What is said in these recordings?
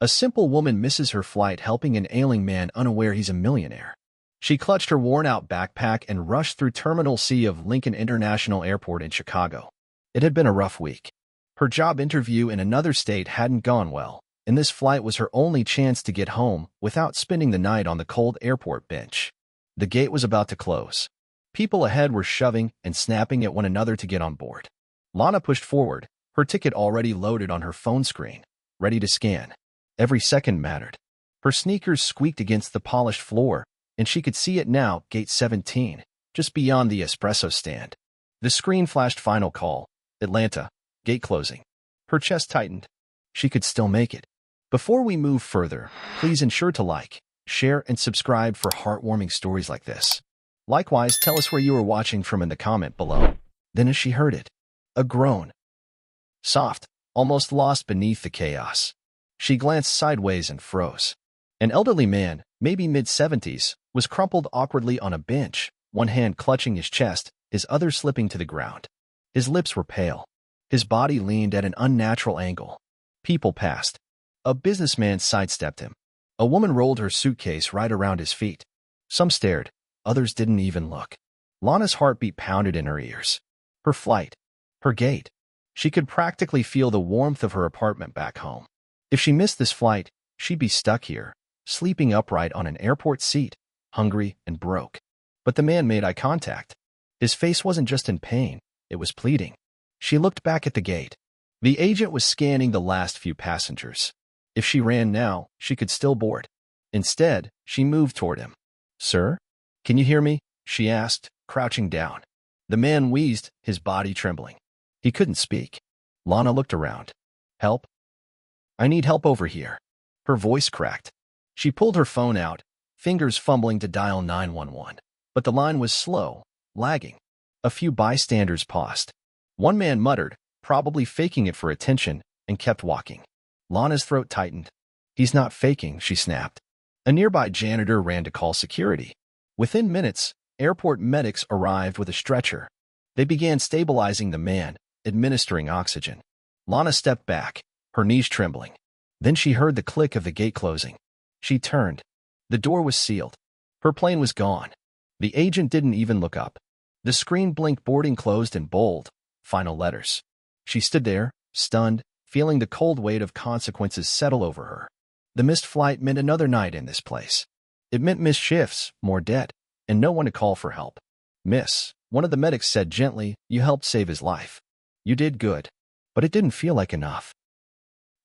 A simple woman misses her flight helping an ailing man unaware he's a millionaire. She clutched her worn-out backpack and rushed through Terminal C of Lincoln International Airport in Chicago. It had been a rough week. Her job interview in another state hadn't gone well, and this flight was her only chance to get home without spending the night on the cold airport bench. The gate was about to close. People ahead were shoving and snapping at one another to get on board. Lana pushed forward, her ticket already loaded on her phone screen, ready to scan. Every second mattered. Her sneakers squeaked against the polished floor, and she could see it now, gate 17, just beyond the espresso stand. The screen flashed final call, Atlanta, gate closing. Her chest tightened. She could still make it. Before we move further, please ensure to like, share, and subscribe for heartwarming stories like this. Likewise, tell us where you are watching from in the comment below. Then as she heard it, a groan. Soft, almost lost beneath the chaos. She glanced sideways and froze. An elderly man, maybe mid-70s, was crumpled awkwardly on a bench, one hand clutching his chest, his other slipping to the ground. His lips were pale. His body leaned at an unnatural angle. People passed. A businessman sidestepped him. A woman rolled her suitcase right around his feet. Some stared. Others didn't even look. Lana's heartbeat pounded in her ears. Her flight. Her gate. She could practically feel the warmth of her apartment back home. If she missed this flight, she'd be stuck here, sleeping upright on an airport seat, hungry and broke. But the man made eye contact. His face wasn't just in pain, it was pleading. She looked back at the gate. The agent was scanning the last few passengers. If she ran now, she could still board. Instead, she moved toward him. "Sir? Can you hear me?" she asked, crouching down. The man wheezed, his body trembling. He couldn't speak. Lana looked around. "Help? I need help over here." Her voice cracked. She pulled her phone out, fingers fumbling to dial 911. But the line was slow, lagging. A few bystanders paused. One man muttered, probably faking it for attention, and kept walking. Lana's throat tightened. "He's not faking," she snapped. A nearby janitor ran to call security. Within minutes, airport medics arrived with a stretcher. They began stabilizing the man, administering oxygen. Lana stepped back, her knees trembling. Then she heard the click of the gate closing. She turned. The door was sealed. Her plane was gone. The agent didn't even look up. The screen blinked boarding closed in bold, final letters. She stood there, stunned, feeling the cold weight of consequences settle over her. The missed flight meant another night in this place. It meant missed shifts, more debt, and no one to call for help. "Miss," one of the medics said gently, "you helped save his life. You did good." But it didn't feel like enough.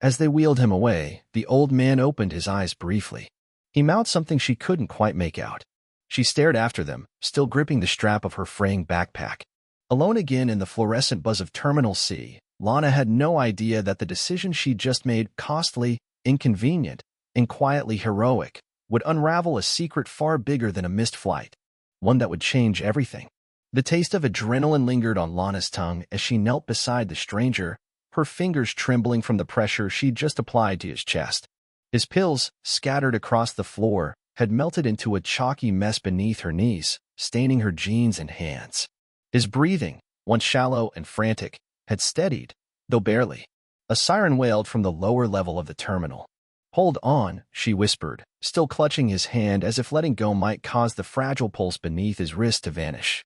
As they wheeled him away, the old man opened his eyes briefly. He mouthed something she couldn't quite make out. She stared after them, still gripping the strap of her fraying backpack. Alone again in the fluorescent buzz of Terminal C, Lana had no idea that the decision she'd just made, costly, inconvenient, and quietly heroic, would unravel a secret far bigger than a missed flight, one that would change everything. The taste of adrenaline lingered on Lana's tongue as she knelt beside the stranger, her fingers trembling from the pressure she'd just applied to his chest. His pills, scattered across the floor, had melted into a chalky mess beneath her knees, staining her jeans and hands. His breathing, once shallow and frantic, had steadied, though barely. A siren wailed from the lower level of the terminal. "Hold on," she whispered, still clutching his hand as if letting go might cause the fragile pulse beneath his wrist to vanish.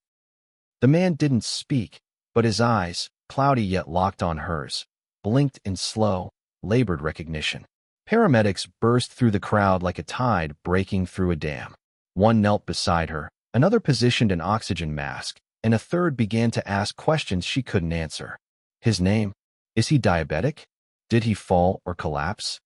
The man didn't speak, but his eyes, cloudy yet locked on hers, blinked in slow, labored recognition. Paramedics burst through the crowd like a tide breaking through a dam. One knelt beside her, another positioned an oxygen mask, and a third began to ask questions she couldn't answer. "His name? Is he diabetic? Did he fall or collapse?"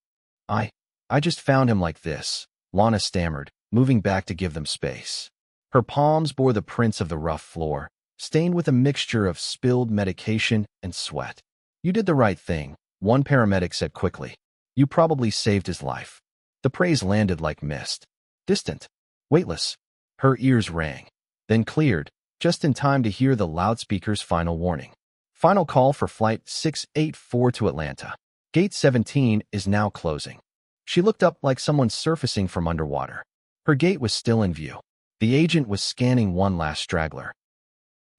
I just found him like this," Lana stammered, moving back to give them space. Her palms bore the prints of the rough floor, stained with a mixture of spilled medication and sweat. "You did the right thing," one paramedic said quickly. "You probably saved his life." The praise landed like mist. Distant. Weightless. Her ears rang. Then cleared, just in time to hear the loudspeaker's final warning. "Final call for Flight 684 to Atlanta. Gate 17 is now closing." She looked up like someone surfacing from underwater. Her gate was still in view. The agent was scanning one last straggler.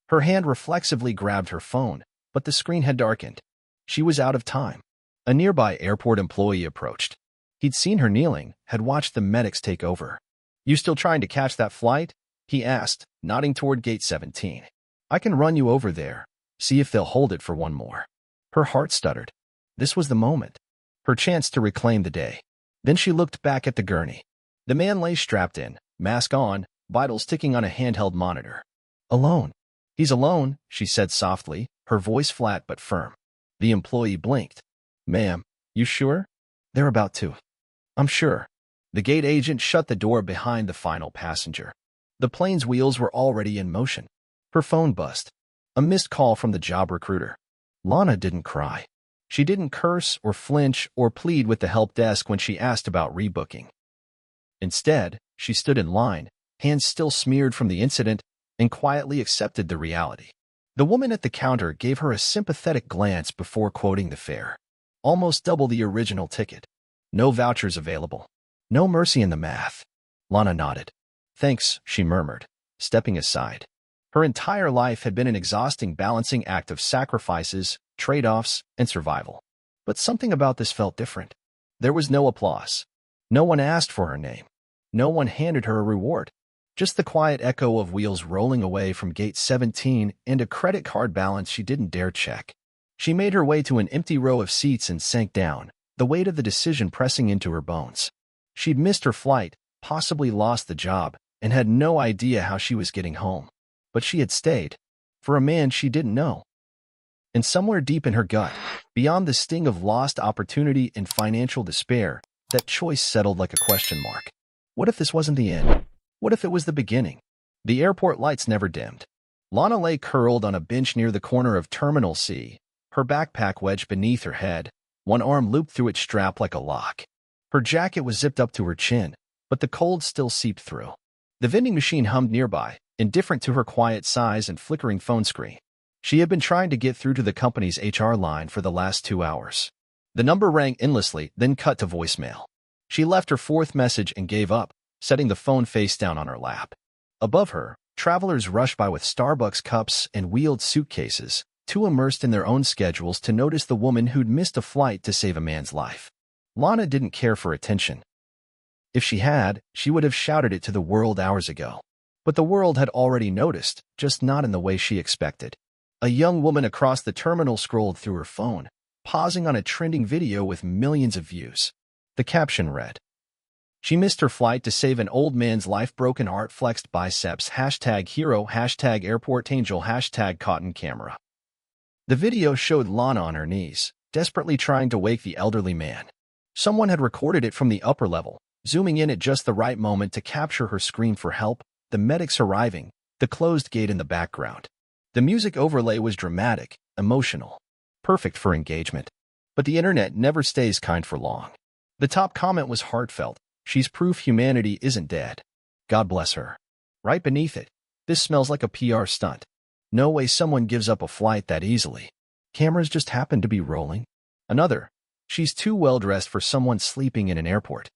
Her hand reflexively grabbed her phone, but the screen had darkened. She was out of time. A nearby airport employee approached. He'd seen her kneeling, had watched the medics take over. "You still trying to catch that flight?" he asked, nodding toward gate 17. "I can run you over there, see if they'll hold it for one more." Her heart stuttered. This was the moment. Her chance to reclaim the day. Then she looked back at the gurney. The man lay strapped in, mask on, vitals ticking on a handheld monitor. Alone. "He's alone," she said softly, her voice flat but firm. The employee blinked. "Ma'am, you sure?" "They're about to." "I'm sure." The gate agent shut the door behind the final passenger. The plane's wheels were already in motion. Her phone buzzed. A missed call from the job recruiter. Lana didn't cry. She didn't curse or flinch or plead with the help desk when she asked about rebooking. Instead, she stood in line, hands still smeared from the incident, and quietly accepted the reality. The woman at the counter gave her a sympathetic glance before quoting the fare. "Almost double the original ticket. No vouchers available. No mercy in the math." Lana nodded. "Thanks," she murmured, stepping aside. Her entire life had been an exhausting balancing act of sacrifices, trade-offs, and survival. But something about this felt different. There was no applause. No one asked for her name. No one handed her a reward. Just the quiet echo of wheels rolling away from gate 17 and a credit card balance she didn't dare check. She made her way to an empty row of seats and sank down, the weight of the decision pressing into her bones. She'd missed her flight, possibly lost the job, and had no idea how she was getting home. But she had stayed. For a man she didn't know. And somewhere deep in her gut, beyond the sting of lost opportunity and financial despair, that choice settled like a question mark. What if this wasn't the end? What if it was the beginning? The airport lights never dimmed. Lana lay curled on a bench near the corner of Terminal C, her backpack wedged beneath her head, one arm looped through its strap like a lock. Her jacket was zipped up to her chin, but the cold still seeped through. The vending machine hummed nearby, indifferent to her quiet size and flickering phone screen. She had been trying to get through to the company's HR line for the last 2 hours. The number rang endlessly, then cut to voicemail. She left her fourth message and gave up, setting the phone face down on her lap. Above her, travelers rushed by with Starbucks cups and wheeled suitcases, too immersed in their own schedules to notice the woman who'd missed a flight to save a man's life. Lana didn't care for attention. If she had, she would have shouted it to the world hours ago. But the world had already noticed, just not in the way she expected. A young woman across the terminal scrolled through her phone, pausing on a trending video with millions of views. The caption read, "She missed her flight to save an old man's life, broken heart, flexed biceps, #hero, #airportangel, #cotton camera." The video showed Lana on her knees, desperately trying to wake the elderly man. Someone had recorded it from the upper level, zooming in at just the right moment to capture her scream for help, the medics arriving, the closed gate in the background. The music overlay was dramatic, emotional, perfect for engagement. But the internet never stays kind for long. The top comment was heartfelt. "She's proof humanity isn't dead. God bless her." Right beneath it, "This smells like a PR stunt. No way someone gives up a flight that easily. Cameras just happen to be rolling." Another, "She's too well-dressed for someone sleeping in an airport."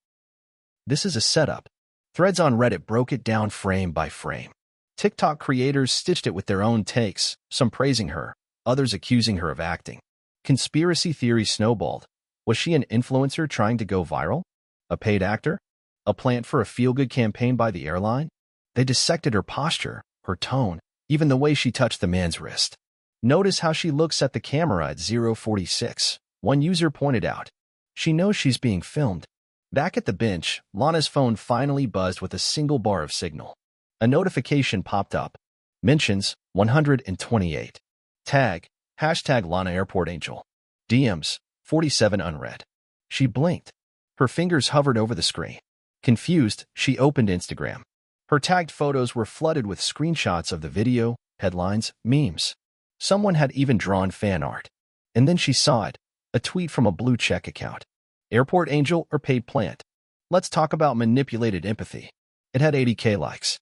This is a setup. Threads on Reddit broke it down frame by frame. TikTok creators stitched it with their own takes, some praising her, others accusing her of acting. Conspiracy theories snowballed. Was she an influencer trying to go viral? A paid actor? A plant for a feel-good campaign by the airline? They dissected her posture, her tone, even the way she touched the man's wrist. "Notice how she looks at the camera at 0:46, one user pointed out. "She knows she's being filmed." Back at the bench, Lana's phone finally buzzed with a single bar of signal. A notification popped up. Mentions, 128. Tag, #LanaAirportAngel. DMs, 47 unread. She blinked. Her fingers hovered over the screen. Confused, she opened Instagram. Her tagged photos were flooded with screenshots of the video, headlines, memes. Someone had even drawn fan art. And then she saw it, a tweet from a blue check account. "Airport Angel or paid plant? Let's talk about manipulated empathy." It had 80K likes.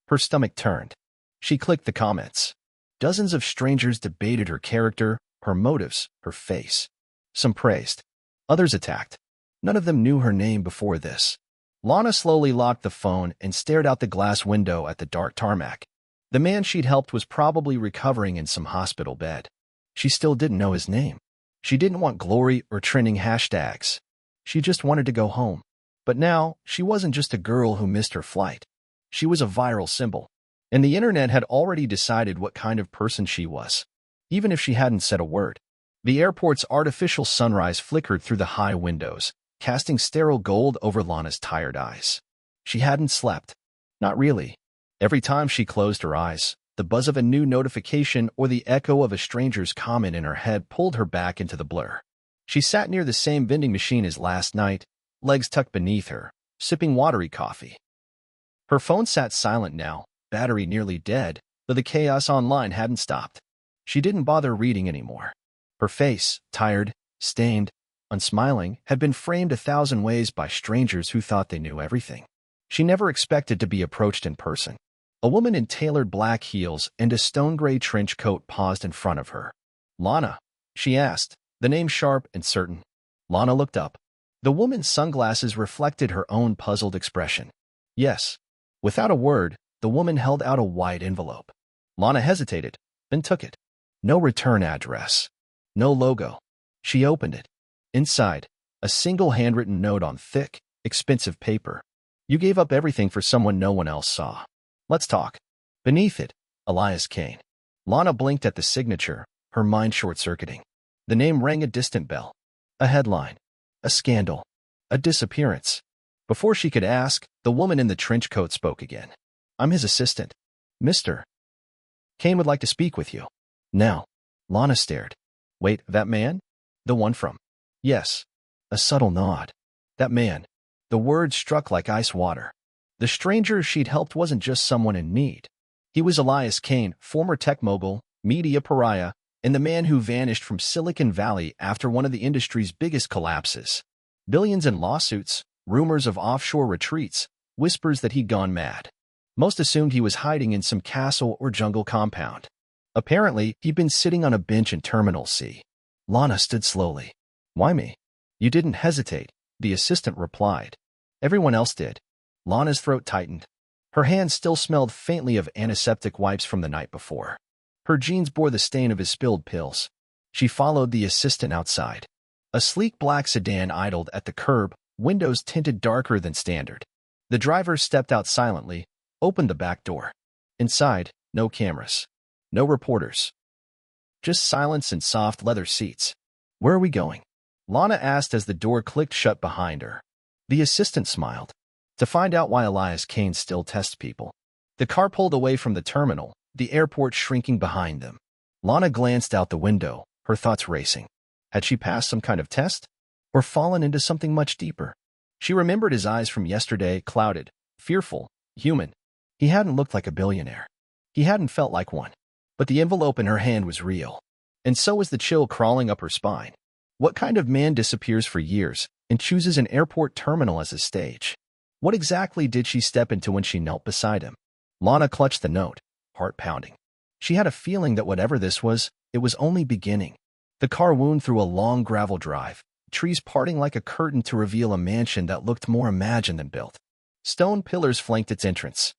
Her stomach turned. She clicked the comments. Dozens of strangers debated her character, her motives, her face. Some praised. Others attacked. None of them knew her name before this. Lana slowly locked the phone and stared out the glass window at the dark tarmac. The man she'd helped was probably recovering in some hospital bed. She still didn't know his name. She didn't want glory or trending hashtags. She just wanted to go home. But now, she wasn't just a girl who missed her flight. She was a viral symbol. And the internet had already decided what kind of person she was, even if she hadn't said a word. The airport's artificial sunrise flickered through the high windows, casting sterile gold over Lana's tired eyes. She hadn't slept. Not really. Every time she closed her eyes, the buzz of a new notification or the echo of a stranger's comment in her head pulled her back into the blur. She sat near the same vending machine as last night, legs tucked beneath her, sipping watery coffee. Her phone sat silent now, battery nearly dead, though the chaos online hadn't stopped. She didn't bother reading anymore. Her face, tired, stained, unsmiling, had been framed 1,000 ways by strangers who thought they knew everything. She never expected to be approached in person. A woman in tailored black heels and a stone-gray trench coat paused in front of her. "Lana?" she asked, the name sharp and certain. Lana looked up. The woman's sunglasses reflected her own puzzled expression. "Yes." Without a word, the woman held out a white envelope. Lana hesitated, then took it. No return address. No logo. She opened it. Inside, a single handwritten note on thick, expensive paper. "You gave up everything for someone no one else saw. Let's talk." Beneath it, Elias Kane. Lana blinked at the signature, her mind short-circuiting. The name rang a distant bell. A headline. A scandal. A disappearance. Before she could ask, the woman in the trench coat spoke again. "I'm his assistant. Mr. Kane would like to speak with you." Now, Lana stared. "Wait, that man? The one from—" "Yes." A subtle nod. "That man." The words struck like ice water. The stranger she'd helped wasn't just someone in need. He was Elias Kane, former tech mogul, media pariah, and the man who vanished from Silicon Valley after one of the industry's biggest collapses. Billions in lawsuits, rumors of offshore retreats, whispers that he'd gone mad. Most assumed he was hiding in some castle or jungle compound. Apparently, he'd been sitting on a bench in Terminal C. Lana stood slowly. "Why me?" "You didn't hesitate," the assistant replied. "Everyone else did." Lana's throat tightened. Her hands still smelled faintly of antiseptic wipes from the night before. Her jeans bore the stain of his spilled pills. She followed the assistant outside. A sleek black sedan idled at the curb, windows tinted darker than standard. The driver stepped out silently, opened the back door. Inside, no cameras. No reporters. Just silence and soft leather seats. "Where are we going?" Lana asked as the door clicked shut behind her. The assistant smiled. "To find out why Elias Kane still tests people." The car pulled away from the terminal, the airport shrinking behind them. Lana glanced out the window, her thoughts racing. Had she passed some kind of test? Or fallen into something much deeper? She remembered his eyes from yesterday, clouded, fearful, human. He hadn't looked like a billionaire. He hadn't felt like one. But the envelope in her hand was real. And so was the chill crawling up her spine. What kind of man disappears for years and chooses an airport terminal as a stage? What exactly did she step into when she knelt beside him? Lana clutched the note, heart pounding. She had a feeling that whatever this was, it was only beginning. The car wound through a long gravel drive, trees parting like a curtain to reveal a mansion that looked more imagined than built. Stone pillars flanked its entrance.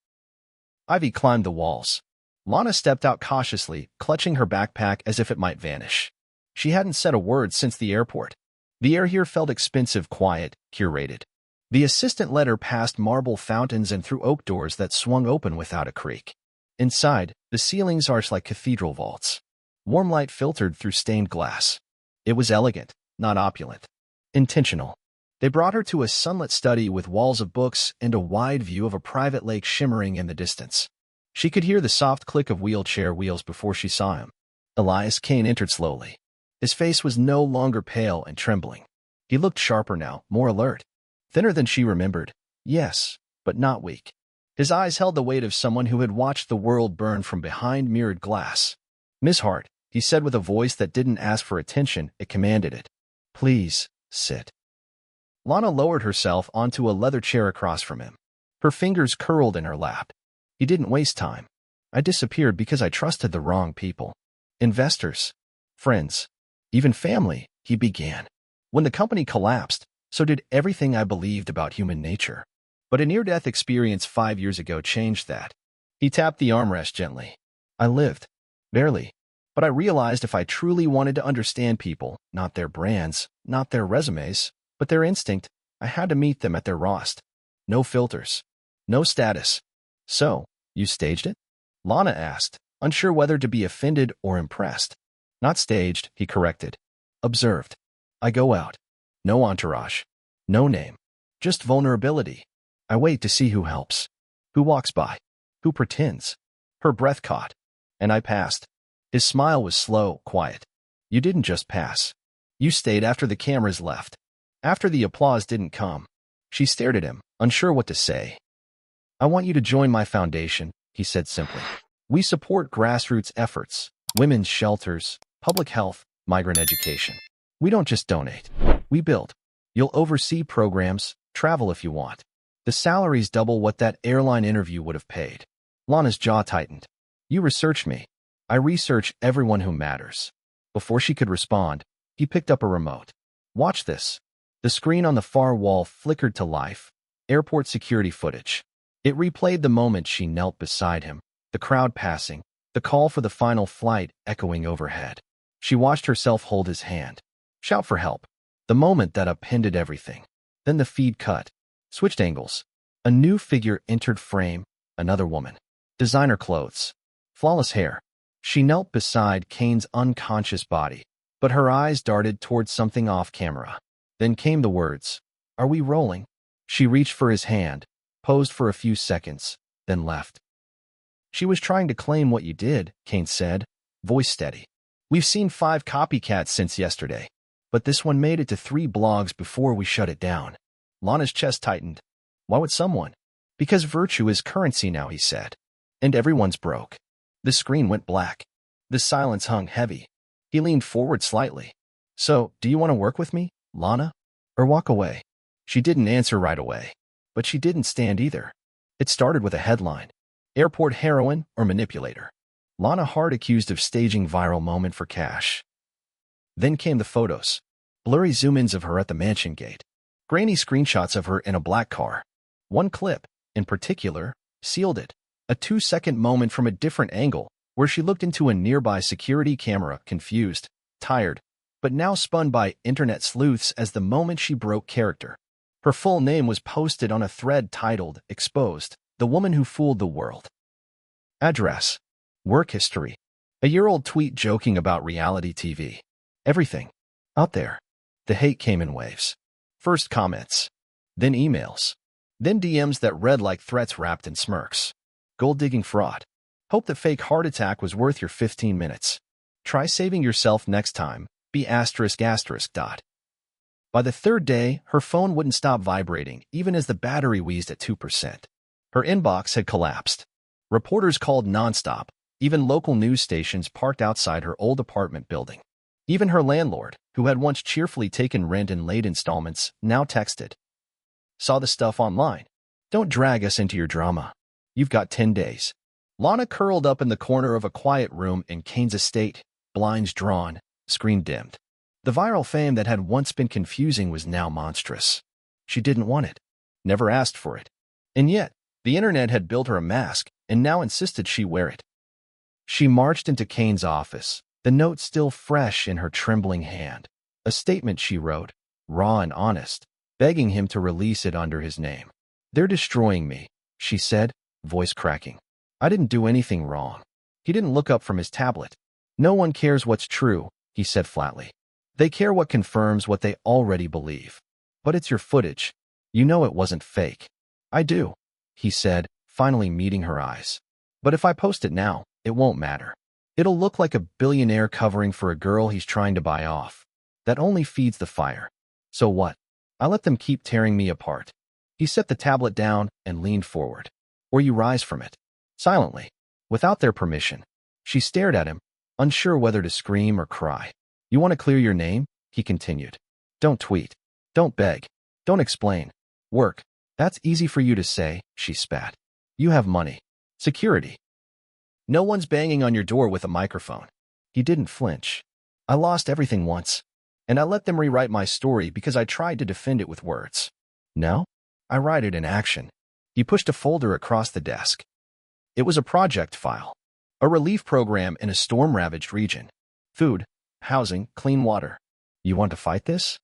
Ivy climbed the walls. Lana stepped out cautiously, clutching her backpack as if it might vanish. She hadn't said a word since the airport. The air here felt expensive, quiet, curated. The assistant led her past marble fountains and through oak doors that swung open without a creak. Inside, the ceilings arched like cathedral vaults. Warm light filtered through stained glass. It was elegant, not opulent. Intentional. They brought her to a sunlit study with walls of books and a wide view of a private lake shimmering in the distance. She could hear the soft click of wheelchair wheels before she saw him. Elias Kane entered slowly. His face was no longer pale and trembling. He looked sharper now, more alert. Thinner than she remembered. Yes, but not weak. His eyes held the weight of someone who had watched the world burn from behind mirrored glass. "Miss Hart," he said with a voice that didn't ask for attention, it commanded it. "Please, sit." Lana lowered herself onto a leather chair across from him. Her fingers curled in her lap. He didn't waste time. "I disappeared because I trusted the wrong people. Investors, friends, even family," he began. "When the company collapsed, so did everything I believed about human nature. But a near-death experience 5 years ago changed that." He tapped the armrest gently. "I lived. Barely. But I realized if I truly wanted to understand people, not their brands, not their resumes, But their instinct, I had to meet them at their rawest. No filters. No status. So, you staged it? Lana asked, unsure whether to be offended or impressed. Not staged, he corrected. Observed. I go out. No entourage. No name. Just vulnerability. I wait to see who helps. Who walks by. Who pretends. Her breath caught. And I passed. His smile was slow, quiet. You didn't just pass. You stayed after the cameras left. After the applause didn't come. She stared at him, unsure what to say. I want you to join my foundation, he said simply. We support grassroots efforts, women's shelters, public health, migrant education. We don't just donate. We build. You'll oversee programs, travel if you want. The salary's double what that airline interview would have paid. Lana's jaw tightened. You researched me. I research everyone who matters. Before she could respond, he picked up a remote. Watch this. The screen on the far wall flickered to life. Airport security footage. It replayed the moment she knelt beside him, the crowd passing, the call for the final flight echoing overhead. She watched herself hold his hand. Shout for help. The moment that upended everything. Then the feed cut. Switched angles. A new figure entered frame, another woman. Designer clothes. Flawless hair. She knelt beside Kane's unconscious body, but her eyes darted towards something off camera. Then came the words, "Are we rolling?" She reached for his hand, posed for a few seconds, then left. She was trying to claim what you did, Kane said, voice steady. We've seen 5 copycats since yesterday, but this one made it to 3 blogs before we shut it down. Lana's chest tightened. Why would someone? Because virtue is currency now, he said. And everyone's broke. The screen went black. The silence hung heavy. He leaned forward slightly. So, do you want to work with me, Lana? Or walk away? She didn't answer right away. But she didn't stand either. It started with a headline. Airport heroine or manipulator. Lana Hart accused of staging viral moment for cash. Then came the photos. Blurry zoom-ins of her at the mansion gate. Grainy screenshots of her in a black car. One clip, in particular, sealed it. A 2-second moment from a different angle, where she looked into a nearby security camera, confused, tired, but now spun by internet sleuths as the moment she broke character. Her full name was posted on a thread titled, Exposed, the woman who fooled the world. Address. Work history. A year-old tweet joking about reality TV. Everything. Out there. The hate came in waves. First comments. Then emails. Then DMs that read like threats wrapped in smirks. Gold-digging fraud. Hope the fake heart attack was worth your 15 minutes. Try saving yourself next time. Be ***. By the 3rd day, her phone wouldn't stop vibrating, even as the battery wheezed at 2%. Her inbox had collapsed. Reporters called nonstop. Even local news stations parked outside her old apartment building. Even her landlord, who had once cheerfully taken rent in late installments, now texted. Saw the stuff online. Don't drag us into your drama. You've got 10 days. Lana curled up in the corner of a quiet room in Kane's estate, blinds drawn, screen dimmed. The viral fame that had once been confusing was now monstrous. She didn't want it. Never asked for it. And yet, the internet had built her a mask and now insisted she wear it. She marched into Kane's office, the note still fresh in her trembling hand. A statement she wrote, raw and honest, begging him to release it under his name. They're destroying me, she said, voice cracking. I didn't do anything wrong. He didn't look up from his tablet. No one cares what's true, he said flatly. They care what confirms what they already believe. But it's your footage. You know it wasn't fake. I do, he said, finally meeting her eyes. But if I post it now, it won't matter. It'll look like a billionaire covering for a girl he's trying to buy off. That only feeds the fire. So what? I let them keep tearing me apart. He set the tablet down and leaned forward. Or you rise from it. Silently. Without their permission. She stared at him, unsure whether to scream or cry. You want to clear your name? He continued. Don't tweet. Don't beg. Don't explain. Work. That's easy for you to say, she spat. You have money. Security. No one's banging on your door with a microphone. He didn't flinch. I lost everything once. And I let them rewrite my story because I tried to defend it with words. Now, I write it in action. He pushed a folder across the desk. It was a project file. A relief program in a storm-ravaged region. Food, housing, clean water. You want to fight this?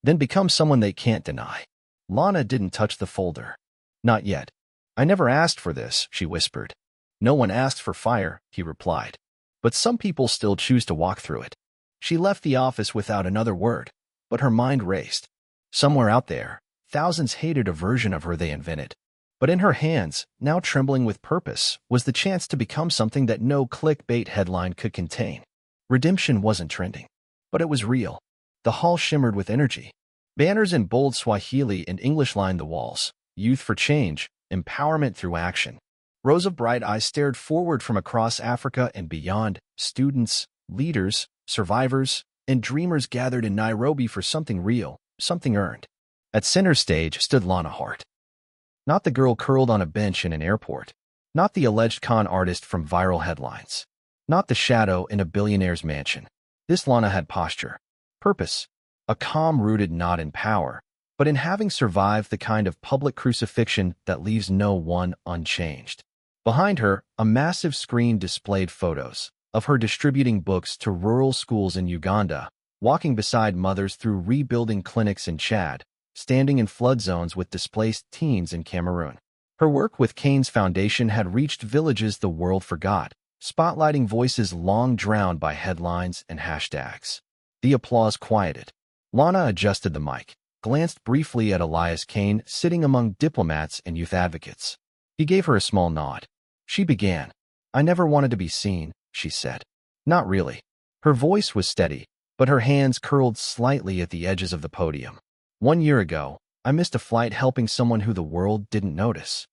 then become someone they can't deny. Lana didn't touch the folder. Not yet. I never asked for this, she whispered. No one asked for fire, he replied. But some people still choose to walk through it. She left the office without another word, but her mind raced. Somewhere out there, thousands hated a version of her they invented. But in her hands, now trembling with purpose, was the chance to become something that no clickbait headline could contain. Redemption wasn't trending, but it was real. The hall shimmered with energy. Banners in bold Swahili and English lined the walls. Youth for change, empowerment through action. Rows of bright eyes stared forward from across Africa and beyond. Students, leaders, survivors, and dreamers gathered in Nairobi for something real, something earned. At center stage stood Lana Hart. Not the girl curled on a bench in an airport. Not the alleged con artist from viral headlines. Not the shadow in a billionaire's mansion. This Lana had posture, purpose, a calm rooted not in power, but in having survived the kind of public crucifixion that leaves no one unchanged. Behind her, a massive screen displayed photos of her distributing books to rural schools in Uganda, walking beside mothers through rebuilding clinics in Chad, standing in flood zones with displaced teens in Cameroon. Her work with Kane's Foundation had reached villages the world forgot, spotlighting voices long drowned by headlines and hashtags. The applause quieted. Lana adjusted the mic, glanced briefly at Elias Kane sitting among diplomats and youth advocates. He gave her a small nod. She began. I never wanted to be seen, she said. Not really. Her voice was steady, but her hands curled slightly at the edges of the podium. 1 year ago, I missed a flight helping someone who the world didn't notice.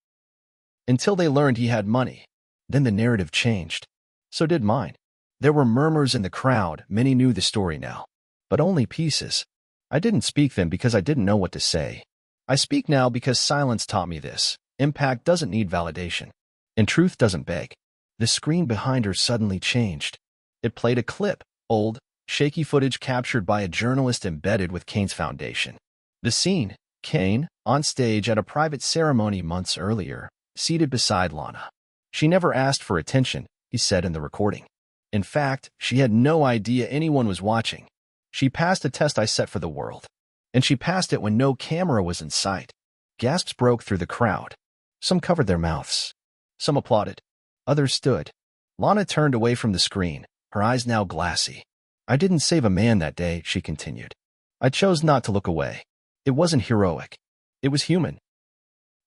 Until they learned he had money. Then the narrative changed. So did mine. There were murmurs in the crowd. Many knew the story now, but only pieces. I didn't speak then because I didn't know what to say. I speak now because silence taught me this. Impact doesn't need validation, and truth doesn't beg. The screen behind her suddenly changed. It played a clip, old, shaky footage captured by a journalist embedded with Kane's Foundation. The scene, Kane, on stage at a private ceremony months earlier, seated beside Lana. She never asked for attention, he said in the recording. In fact, she had no idea anyone was watching. She passed a test I set for the world. And she passed it when no camera was in sight. Gasps broke through the crowd. Some covered their mouths. Some applauded. Others stood. Lana turned away from the screen, her eyes now glassy. I didn't save a man that day, she continued. I chose not to look away. It wasn't heroic. It was human.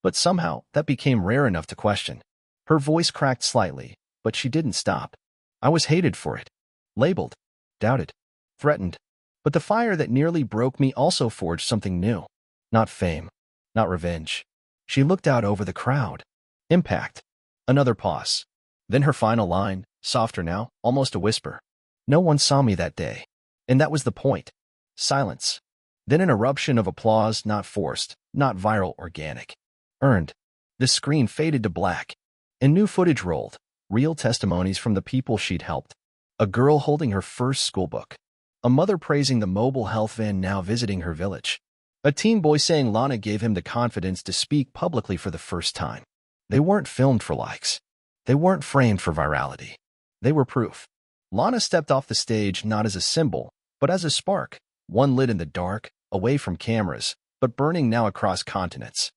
But somehow, that became rare enough to question. Her voice cracked slightly, but she didn't stop. I was hated for it. Labeled. Doubted. Threatened. But the fire that nearly broke me also forged something new. Not fame. Not revenge. She looked out over the crowd. Impact. Another pause. Then her final line, softer now, almost a whisper. No one saw me that day. And that was the point. Silence. Then an eruption of applause, not forced, not viral, organic. Earned. The screen faded to black. And new footage rolled. Real testimonies from the people she'd helped. A girl holding her first schoolbook. A mother praising the mobile health van now visiting her village. A teen boy saying Lana gave him the confidence to speak publicly for the first time. They weren't filmed for likes. They weren't framed for virality. They were proof. Lana stepped off the stage not as a symbol, but as a spark, one lit in the dark, away from cameras, but burning now across continents.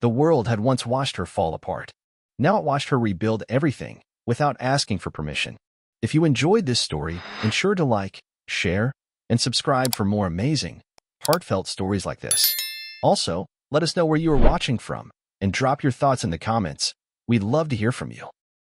The world had once watched her fall apart. Now it watched her rebuild everything, without asking for permission. If you enjoyed this story, ensure to like, share, and subscribe for more amazing, heartfelt stories like this. Also, let us know where you are watching from, and drop your thoughts in the comments. We'd love to hear from you.